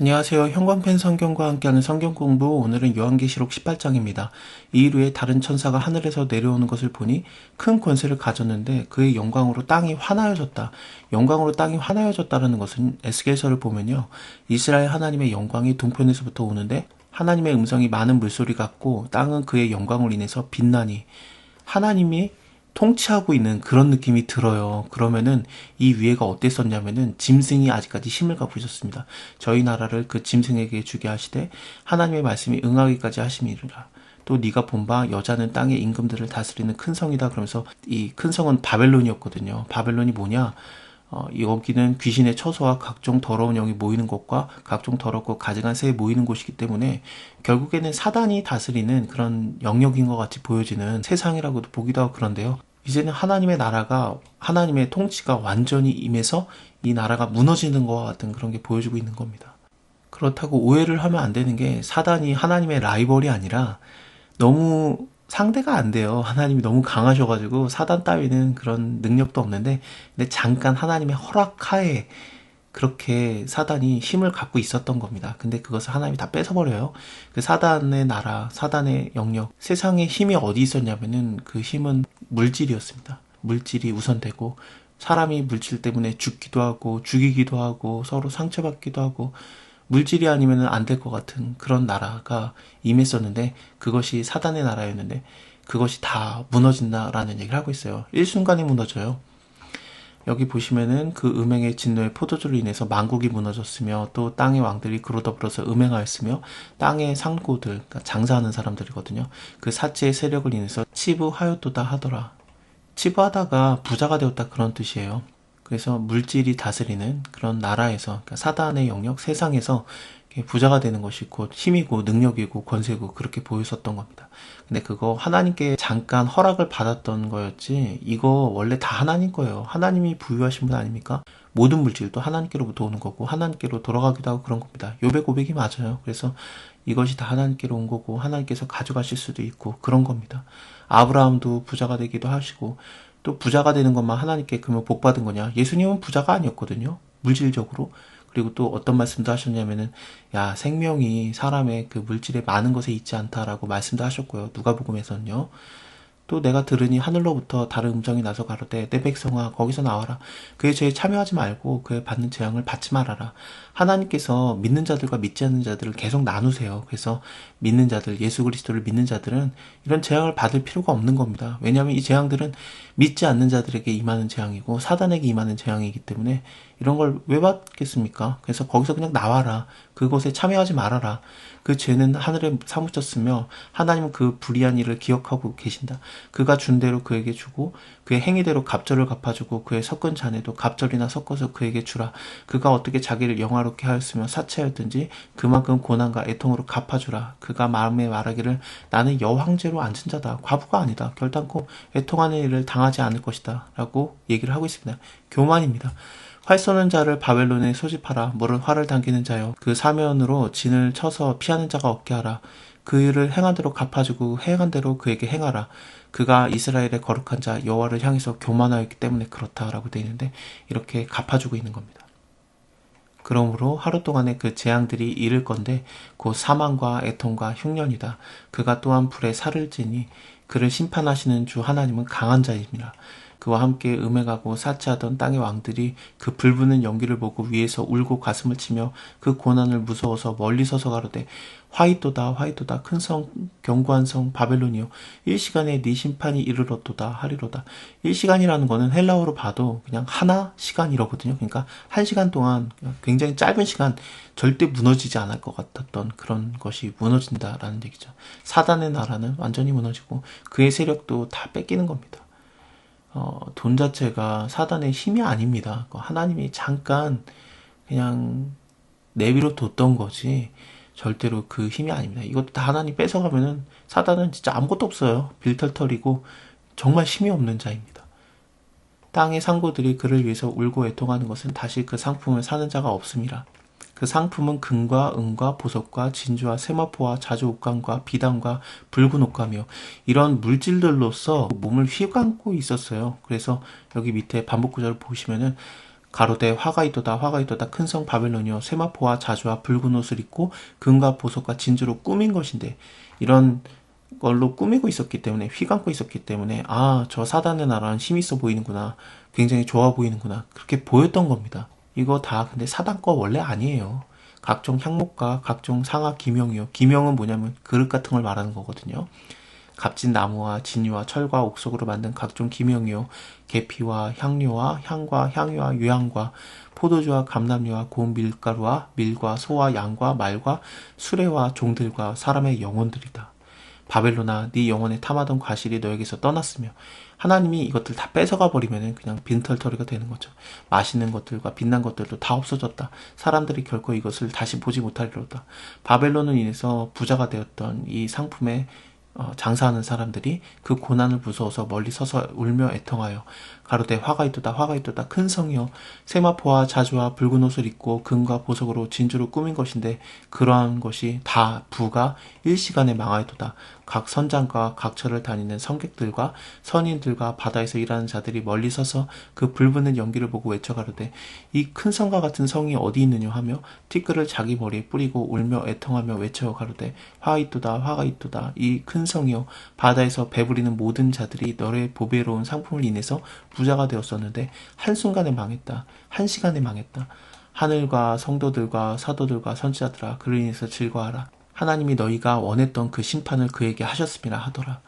안녕하세요. 형광펜 성경과 함께하는 성경 공부, 오늘은 요한계시록 18장입니다. 이일 후에 다른 천사가 하늘에서 내려오는 것을 보니 큰 권세를 가졌는데 그의 영광으로 땅이 환하여졌다. 영광으로 땅이 환하여졌다는 것은 에스겔서를 보면요, 이스라엘 하나님의 영광이 동편에서부터 오는데 하나님의 음성이 많은 물소리 같고 땅은 그의 영광으로 인해서 빛나니 하나님이 통치하고 있는 그런 느낌이 들어요. 그러면은 이 위에가 어땠었냐면은 짐승이 아직까지 힘을 갖고 있었습니다. 저희 나라를 그 짐승에게 주게 하시되 하나님의 말씀이 응하기까지 하심이라. 또 네가 본 바 여자는 땅의 임금들을 다스리는 큰 성이다. 그러면서 이 큰 성은 바벨론이었거든요. 바벨론이 뭐냐? 여기는 귀신의 처소와 각종 더러운 영이 모이는 곳과 각종 더럽고 가증한 새에 모이는 곳이기 때문에 결국에는 사단이 다스리는 그런 영역인 것 같이 보여지는 세상이라고도 보기도 하고 그런데요. 이제는 하나님의 나라가, 하나님의 통치가 완전히 임해서 이 나라가 무너지는 것과 같은 그런 게 보여주고 있는 겁니다. 그렇다고 오해를 하면 안 되는 게, 사단이 하나님의 라이벌이 아니라 너무 상대가 안 돼요. 하나님이 너무 강하셔가지고 사단 따위는 그런 능력도 없는데, 근데 잠깐 하나님의 허락하에 그렇게 사단이 힘을 갖고 있었던 겁니다. 근데 그것을 하나님이 다 뺏어버려요. 그 사단의 나라, 사단의 영역, 세상에 힘이 어디 있었냐면은 그 힘은 물질이었습니다. 물질이 우선되고, 사람이 물질 때문에 죽기도 하고 죽이기도 하고 서로 상처받기도 하고, 물질이 아니면 안 될 것 같은 그런 나라가 임했었는데, 그것이 사단의 나라였는데 그것이 다 무너진다라는 얘기를 하고 있어요. 일순간에 무너져요. 여기 보시면은 그 음행의 진노의 포도주로 인해서 만국이 무너졌으며, 또 땅의 왕들이 그로 더불어서 음행하였으며, 땅의 상고들, 그러니까 장사하는 사람들이거든요. 그 사체의 세력을 인해서 치부하였도다 하더라. 치부하다가 부자가 되었다, 그런 뜻이에요. 그래서 물질이 다스리는 그런 나라에서, 그러니까 사단의 영역, 세상에서 부자가 되는 것이 곧 힘이고 능력이고 권세고 그렇게 보였었던 겁니다. 근데 그거 하나님께 잠깐 허락을 받았던 거였지, 이거 원래 다 하나님 거예요. 하나님이 부유하신 분 아닙니까? 모든 물질도 하나님께로부터 오는 거고 하나님께로 돌아가기도 하고 그런 겁니다. 욥의 고백이 맞아요. 그래서 이것이 다 하나님께로 온 거고 하나님께서 가져가실 수도 있고 그런 겁니다. 아브라함도 부자가 되기도 하시고, 또 부자가 되는 것만 하나님께 그러면 복 받은 거냐? 예수님은 부자가 아니었거든요, 물질적으로. 그리고 또 어떤 말씀도 하셨냐면은, 야, 생명이 사람의 그 물질에 많은 것에 있지 않다라고 말씀도 하셨고요. 누가복음에서는요. 또 내가 들으니 하늘로부터 다른 음성이 나서 가로되 내 백성아 거기서 나와라. 그의 죄에 참여하지 말고 그의 받는 재앙을 받지 말아라. 하나님께서 믿는 자들과 믿지 않는 자들을 계속 나누세요. 그래서 믿는 자들, 예수 그리스도를 믿는 자들은 이런 재앙을 받을 필요가 없는 겁니다. 왜냐하면 이 재앙들은 믿지 않는 자들에게 임하는 재앙이고 사단에게 임하는 재앙이기 때문에 이런 걸 왜 받겠습니까? 그래서 거기서 그냥 나와라. 그곳에 참여하지 말아라. 그 죄는 하늘에 사무쳤으며 하나님은 그 불의한 일을 기억하고 계신다. 그가 준 대로 그에게 주고 그의 행위대로 갑절을 갚아주고 그의 섞은 잔에도 갑절이나 섞어서 그에게 주라. 그가 어떻게 자기를 영화롭게 하였으며 사치하였든지 그만큼 고난과 애통으로 갚아주라. 그가 마음에 말하기를 나는 여황제로 앉은 자다. 과부가 아니다. 결단코 애통하는 일을 당하지 않을 것이다. 라고 얘기를 하고 있습니다. 교만입니다. 활 쏘는 자를 바벨론에 소집하라. 물은 활을 당기는 자여 그 사면으로 진을 쳐서 피하는 자가 없게 하라. 그 일을 행한 대로 갚아주고 행한 대로 그에게 행하라. 그가 이스라엘의 거룩한 자 여호와를 향해서 교만하였기 때문에 그렇다라고 되어 있는데, 이렇게 갚아주고 있는 겁니다. 그러므로 하루 동안의 그 재앙들이 이를 건데 곧 사망과 애통과 흉년이다. 그가 또한 불에 살을 찌니 그를 심판하시는 주 하나님은 강한 자입니다. 그와 함께 음행하고 사치하던 땅의 왕들이 그 불붙는 연기를 보고 위에서 울고 가슴을 치며 그 고난을 무서워서 멀리 서서 가로되 화이또다 화이또다 큰 성 견고한 성 바벨론이요 일시간에 네 심판이 이르렀도다 하리로다. 일시간이라는 거는 헬라어로 봐도 그냥 하나 시간이라거든요. 그러니까 한 시간 동안, 굉장히 짧은 시간, 절대 무너지지 않을 것 같았던 그런 것이 무너진다라는 얘기죠. 사단의 나라는 완전히 무너지고 그의 세력도 다 뺏기는 겁니다. 돈 자체가 사단의 힘이 아닙니다. 하나님이 잠깐 그냥 내비로 뒀던 거지 절대로 그 힘이 아닙니다. 이것도 다 하나님 뺏어가면은 사단은 진짜 아무것도 없어요. 빌털털이고 정말 힘이 없는 자입니다. 땅의 상고들이 그를 위해서 울고 애통하는 것은 다시 그 상품을 사는 자가 없음이라. 그 상품은 금과 은과 보석과 진주와 세마포와 자주 옥감과 비단과 붉은 옥감이요 이런 물질들로서 몸을 휘감고 있었어요. 그래서 여기 밑에 반복 구절을 보시면은 가로되 화가 있도다 화가 있도다 큰 성 바벨론이여 세마포와 자주와 붉은 옷을 입고 금과 보석과 진주로 꾸민 것인데, 이런 걸로 꾸미고 있었기 때문에, 휘감고 있었기 때문에 저 사단의 나라는 힘 있어 보이는구나, 굉장히 좋아 보이는구나, 그렇게 보였던 겁니다. 이거 다 근데 사단 거 원래 아니에요. 각종 향목과 각종 상아 기명이요. 기명은 뭐냐면 그릇 같은 걸 말하는 거거든요. 값진 나무와 진유와 철과 옥석으로 만든 각종 기명이요. 계피와 향료와 향과 향유와 유향과 포도주와 감람류와 고운 밀가루와 밀과 소와 양과 말과 수레와 종들과 사람의 영혼들이다. 바벨론아, 네 영혼에 탐하던 과실이 너에게서 떠났으며, 하나님이 이것들 다 뺏어가 버리면 그냥 빈털터리가 되는 거죠. 맛있는 것들과 빛난 것들도 다 없어졌다. 사람들이 결코 이것을 다시 보지 못하리로다. 바벨론으로 인해서 부자가 되었던 이 상품에 장사하는 사람들이 그 고난을 무서워서 멀리 서서 울며 애통하여 가로되 화가 있도다 화가 있도다 큰 성이여 세마포와 자주와 붉은 옷을 입고 금과 보석으로 진주로 꾸민 것인데, 그러한 것이 다 부가 일시간에 망하였도다. 각 선장과 각처를 다니는 성객들과 선인들과 바다에서 일하는 자들이 멀리 서서 그 불붙는 연기를 보고 외쳐 가로되 이 큰 성과 같은 성이 어디 있느냐 하며 티끌을 자기 머리에 뿌리고 울며 애통하며 외쳐 가로되 화가 있도다 화가 있도다 이 큰 성이여 바다에서 배부리는 모든 자들이 너의 보배로운 상품을 인해서 부자가 되었었는데 한순간에 망했다. 한시간에 망했다. 하늘과 성도들과 사도들과 선지자들아 그로 인해서 즐거워하라. 하나님이 너희가 원했던 그 심판을 그에게 하셨음이라 하더라.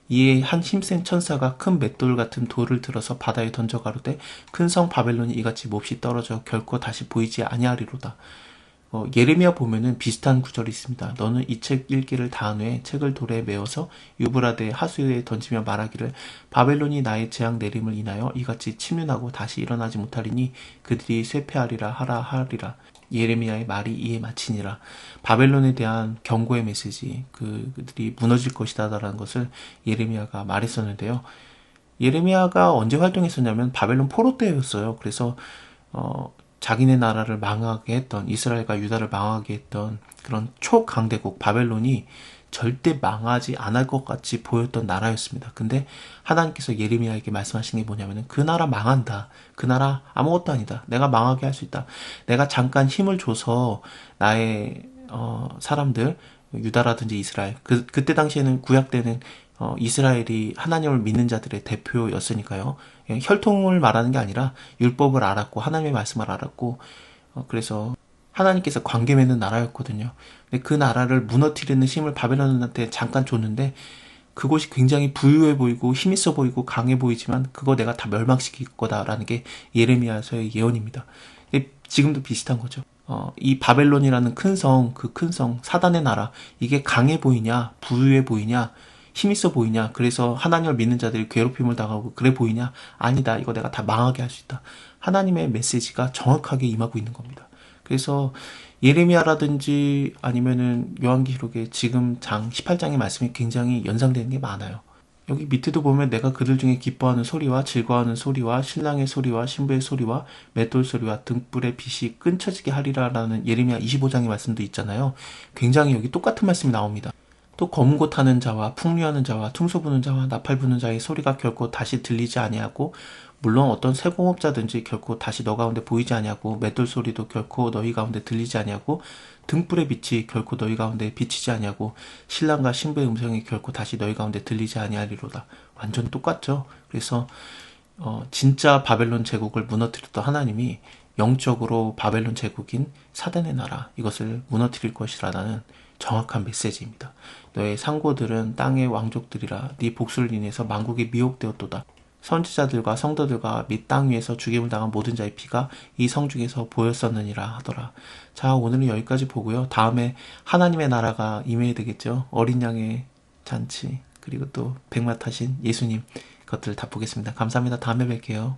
이에 한 힘센 천사가 큰 맷돌 같은 돌을 들어서 바다에 던져 가로되 큰 성 바벨론이 이같이 몹시 떨어져 결코 다시 보이지 아니하리로다. 예레미야 보면은 비슷한 구절이 있습니다. 너는 이 책 읽기를 다한 후에 책을 돌에 메어서 유브라데 하수에 던지며 말하기를 바벨론이 나의 재앙 내림을 인하여 이같이 침륜하고 다시 일어나지 못하리니 그들이 쇠폐하리라 하라 하리라. 예레미야의 말이 이에 마치니라. 바벨론에 대한 경고의 메시지, 그들이 무너질 것이다라는 것을 예레미야가 말했었는데요. 예레미야가 언제 활동했었냐면 바벨론 포로 때였어요. 그래서 자기네 나라를 망하게 했던, 이스라엘과 유다를 망하게 했던 그런 초강대국 바벨론이 절대 망하지 않을 것 같이 보였던 나라였습니다. 근데 하나님께서 예레미야에게 말씀하신 게 뭐냐면은 그 나라 망한다. 그 나라 아무것도 아니다. 내가 망하게 할 수 있다. 내가 잠깐 힘을 줘서 나의 사람들, 유다라든지 이스라엘, 그때 당시에는 구약 때는 이스라엘이 하나님을 믿는 자들의 대표였으니까요. 혈통을 말하는 게 아니라 율법을 알았고 하나님의 말씀을 알았고, 그래서 하나님께서 관계 맺는 나라였거든요. 근데 그 나라를 무너뜨리는 힘을 바벨론한테 잠깐 줬는데, 그곳이 굉장히 부유해 보이고 힘있어 보이고 강해 보이지만 그거 내가 다 멸망시킬 거다라는 게 예레미야서의 예언입니다. 지금도 비슷한 거죠. 이 바벨론이라는 큰 성, 그 큰 성, 사단의 나라, 이게 강해 보이냐, 부유해 보이냐, 힘있어 보이냐, 그래서 하나님을 믿는 자들이 괴롭힘을 당하고 그래 보이냐? 아니다. 이거 내가 다 망하게 할 수 있다. 하나님의 메시지가 정확하게 임하고 있는 겁니다. 그래서 예레미야라든지 아니면은 요한계시록의 지금 장 18장의 말씀이 굉장히 연상되는 게 많아요. 여기 밑에도 보면 내가 그들 중에 기뻐하는 소리와 즐거워하는 소리와 신랑의 소리와 신부의 소리와 맷돌 소리와 등불의 빛이 끊쳐지게 하리라라는 예레미야 25장의 말씀도 있잖아요. 굉장히 여기 똑같은 말씀이 나옵니다. 또 검은 고 타는 자와 풍류하는 자와 퉁소 부는 자와 나팔 부는 자의 소리가 결코 다시 들리지 아니하고, 물론 어떤 세공업자든지 결코 다시 너 가운데 보이지 아니하고, 맷돌 소리도 결코 너희 가운데 들리지 아니하고, 등불의 빛이 결코 너희 가운데 비치지 아니하고, 신랑과 신부의 음성이 결코 다시 너희 가운데 들리지 아니하리로다. 완전 똑같죠. 그래서 진짜 바벨론 제국을 무너뜨렸던 하나님이 영적으로 바벨론 제국인 사단의 나라, 이것을 무너뜨릴 것이라는 정확한 메시지입니다. 너의 상고들은 땅의 왕족들이라 네 복수를 인해서 만국이 미혹되었도다. 선지자들과 성도들과 및 땅 위에서 죽임을 당한 모든 자의 피가 이 성 중에서 보였었느니라 하더라. 자, 오늘은 여기까지 보고요. 다음에 하나님의 나라가 임해야 되겠죠. 어린 양의 잔치, 그리고 또 백마 타신 예수님, 것들을 다 보겠습니다. 감사합니다. 다음에 뵐게요.